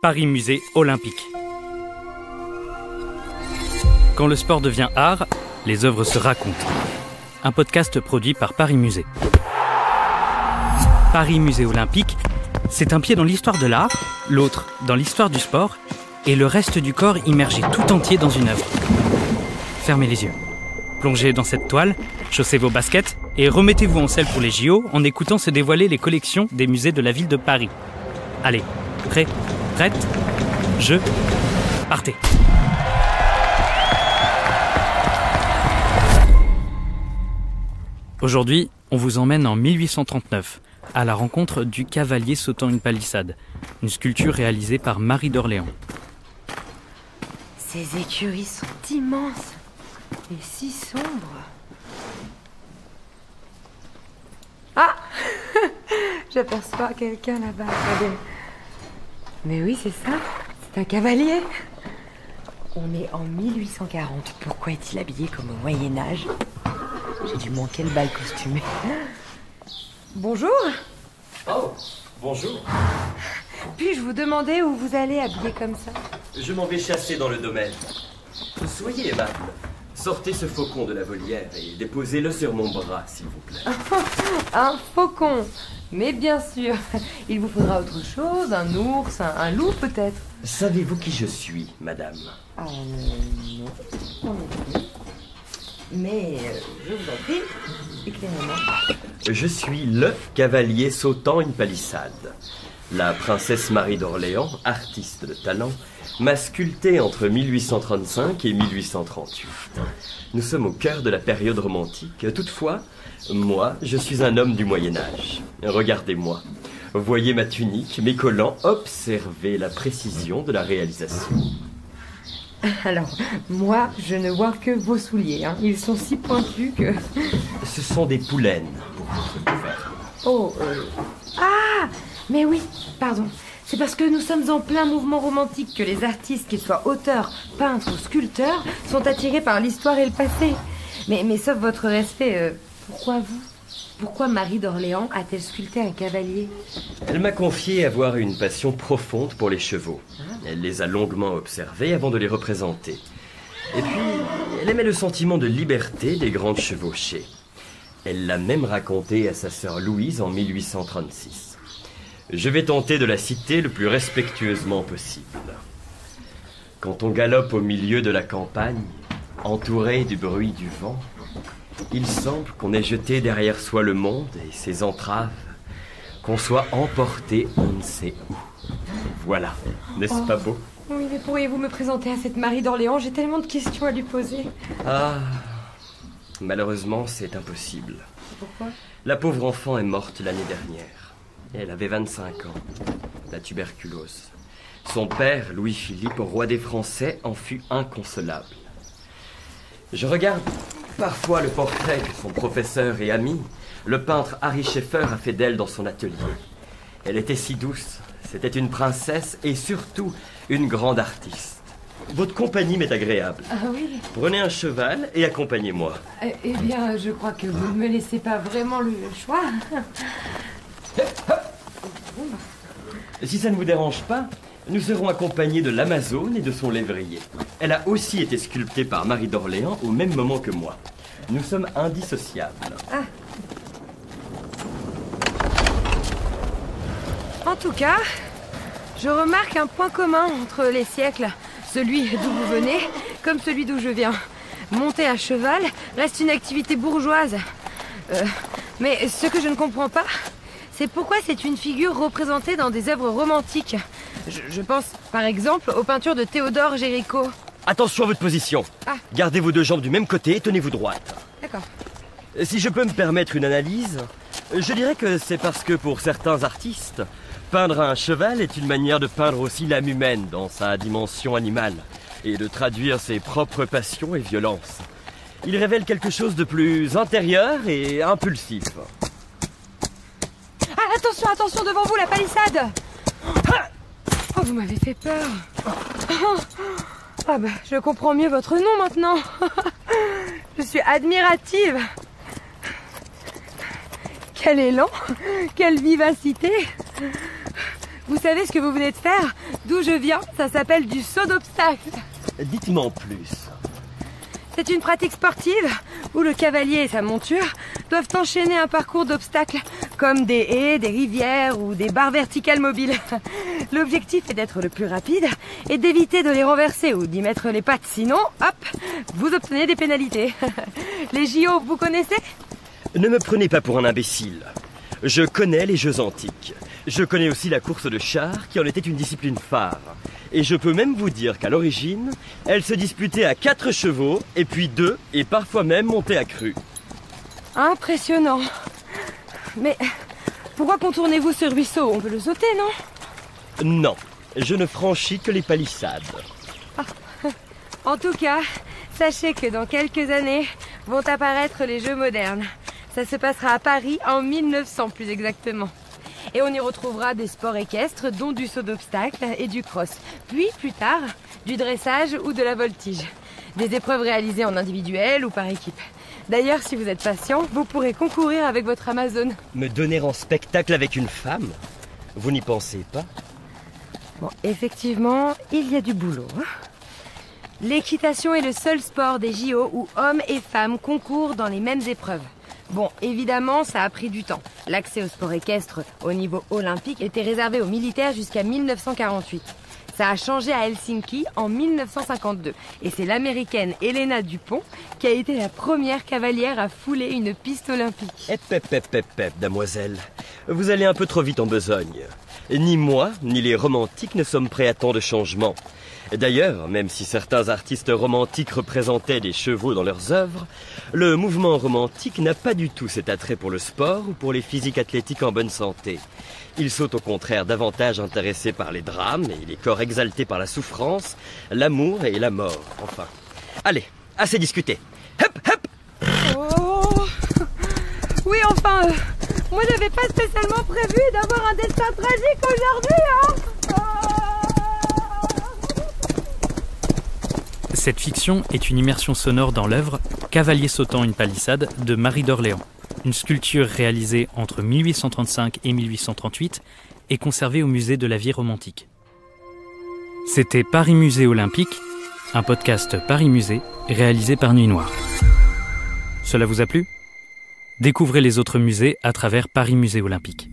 Paris Musée Olympique. Quand le sport devient art, les œuvres se racontent. Un podcast produit par Paris Musée. Paris Musée Olympique, c'est un pied dans l'histoire de l'art, l'autre dans l'histoire du sport, et le reste du corps immergé tout entier dans une œuvre. Fermez les yeux. Plongez dans cette toile, chaussez vos baskets et remettez-vous en selle pour les JO en écoutant se dévoiler les collections des musées de la ville de Paris. Allez, prêt, prête, partez. Aujourd'hui, on vous emmène en 1839, à la rencontre du cavalier sautant une palissade, une sculpture réalisée par Marie d'Orléans. Ces écuries sont immenses et si sombres. Ah j'aperçois quelqu'un là-bas, regardez. Mais oui, c'est ça, c'est un cavalier. On est en 1840, pourquoi est-il habillé comme au Moyen-Âge? J'ai dû manquer le bal costumé. Bonjour. Oh, bonjour. Puis-je vous demander où vous allez habillé comme ça? Je m'en vais chasser dans le domaine. Soyez aimable. Sortez ce faucon de la volière et déposez-le sur mon bras, s'il vous plaît. Un faucon. Mais bien sûr, il vous faudra autre chose, un ours, un loup peut-être. Savez-vous qui je suis, madame? Non, en effet. Mais je vous en prie, éclairez-moi. Je suis le cavalier sautant une palissade. La princesse Marie d'Orléans, artiste de talent, m'a sculpté entre 1835 et 1838. Nous sommes au cœur de la période romantique. Toutefois, moi, je suis un homme du Moyen-Âge. Regardez-moi. Voyez ma tunique, mes collants, observez la précision de la réalisation. Alors, moi, je ne vois que vos souliers. Ils sont si pointus que... Ce sont des poulaines pour votre couvert. Oh, Ah, mais oui, pardon. C'est parce que nous sommes en plein mouvement romantique que les artistes, qu'ils soient auteurs, peintres ou sculpteurs, sont attirés par l'histoire et le passé. Mais sauf votre respect, pourquoi vous? Pourquoi Marie d'Orléans a-t-elle sculpté un cavalier? Elle m'a confié avoir une passion profonde pour les chevaux. Elle les a longuement observés avant de les représenter. Et puis, elle aimait le sentiment de liberté des grandes chevauchées. Elle l'a même raconté à sa sœur Louise en 1836. Je vais tenter de la citer le plus respectueusement possible. Quand on galope au milieu de la campagne, entouré du bruit du vent, il semble qu'on ait jeté derrière soi le monde et ses entraves, qu'on soit emporté on ne sait où. Voilà, n'est-ce pas beau? Oui, mais pourriez-vous me présenter à cette Marie d'Orléans? J'ai tellement de questions à lui poser. Ah, malheureusement, c'est impossible. Pourquoi? La pauvre enfant est morte l'année dernière. Elle avait 25 ans, la tuberculose. Son père, Louis-Philippe, roi des Français, en fut inconsolable. Je regarde parfois le portrait que son professeur et ami, le peintre Harry Scheffer, a fait d'elle dans son atelier. Elle était si douce, c'était une princesse et surtout une grande artiste. Votre compagnie m'est agréable. Ah oui. Prenez un cheval et accompagnez-moi. Eh bien, je crois que vous ne me laissez pas vraiment le choix. Si ça ne vous dérange pas, nous serons accompagnés de l'Amazone et de son lévrier. Elle a aussi été sculptée par Marie d'Orléans au même moment que moi. Nous sommes indissociables. Ah. En tout cas, je remarque un point commun entre les siècles. Celui d'où vous venez, comme celui d'où je viens. Monter à cheval reste une activité bourgeoise. Mais ce que je ne comprends pas, c'est pourquoi c'est une figure représentée dans des œuvres romantiques. Je pense, par exemple, aux peintures de Théodore Géricault. Attention à votre position. Ah. Gardez vos deux jambes du même côté et tenez-vous droite. D'accord. Si je peux me permettre une analyse, je dirais que c'est parce que pour certains artistes, peindre un cheval est une manière de peindre aussi l'âme humaine dans sa dimension animale et de traduire ses propres passions et violences. Il révèle quelque chose de plus intérieur et impulsif. Ah, attention, devant vous, la palissade! Oh, vous m'avez fait peur. Ah bah, je comprends mieux votre nom maintenant. Je suis admirative. Quel élan, quelle vivacité. Vous savez ce que vous venez de faire? D'où je viens, ça s'appelle du saut d'obstacle. Dites-moi en plus. C'est une pratique sportive où le cavalier et sa monture doivent enchaîner un parcours d'obstacles comme des haies, des rivières ou des barres verticales mobiles. L'objectif est d'être le plus rapide et d'éviter de les renverser ou d'y mettre les pattes. Sinon, hop, vous obtenez des pénalités. Les JO, vous connaissez? Ne me prenez pas pour un imbécile. Je connais les jeux antiques. Je connais aussi la course de chars qui en était une discipline phare. Et je peux même vous dire qu'à l'origine, elle se disputait à 4 chevaux, et puis 2, et parfois même montée à cru. Impressionnant. Mais pourquoi contournez-vous ce ruisseau? On peut le sauter, non? Non, je ne franchis que les palissades. En tout cas, sachez que dans quelques années vont apparaître les Jeux modernes. Ça se passera à Paris en 1900 plus exactement. Et on y retrouvera des sports équestres, dont du saut d'obstacle et du cross. Puis, plus tard, du dressage ou de la voltige. Des épreuves réalisées en individuel ou par équipe. D'ailleurs, si vous êtes patient, vous pourrez concourir avec votre Amazone. Me donner en spectacle avec une femme? Vous n'y pensez pas? Bon, effectivement, il y a du boulot. L'équitation est le seul sport des JO où hommes et femmes concourent dans les mêmes épreuves. Bon, évidemment, ça a pris du temps. L'accès au sport équestre au niveau olympique était réservé aux militaires jusqu'à 1948. Ça a changé à Helsinki en 1952. Et c'est l'américaine Helena Dupont qui a été la première cavalière à fouler une piste olympique. Ep, damoiselle. Vous allez un peu trop vite en besogne. Ni moi, ni les romantiques ne sommes prêts à tant de changements. D'ailleurs, même si certains artistes romantiques représentaient des chevaux dans leurs œuvres, le mouvement romantique n'a pas du tout cet attrait pour le sport ou pour les physiques athlétiques en bonne santé. Ils sont au contraire davantage intéressés par les drames et les corps exaltés par la souffrance, l'amour et la mort, enfin. Allez, assez discuté. Hop, hop! Oh. Oui, enfin, moi j'avais pas spécialement prévu d'avoir un destin tragique aujourd'hui, hein. Cette fiction est une immersion sonore dans l'œuvre Cavalier sautant une palissade de Marie d'Orléans, une sculpture réalisée entre 1835 et 1838 et conservée au musée de la vie romantique. C'était Paris Musée Olympique, un podcast Paris Musée réalisé par Nuit Noire. Cela vous a plu ? Découvrez les autres musées à travers Paris Musée Olympique.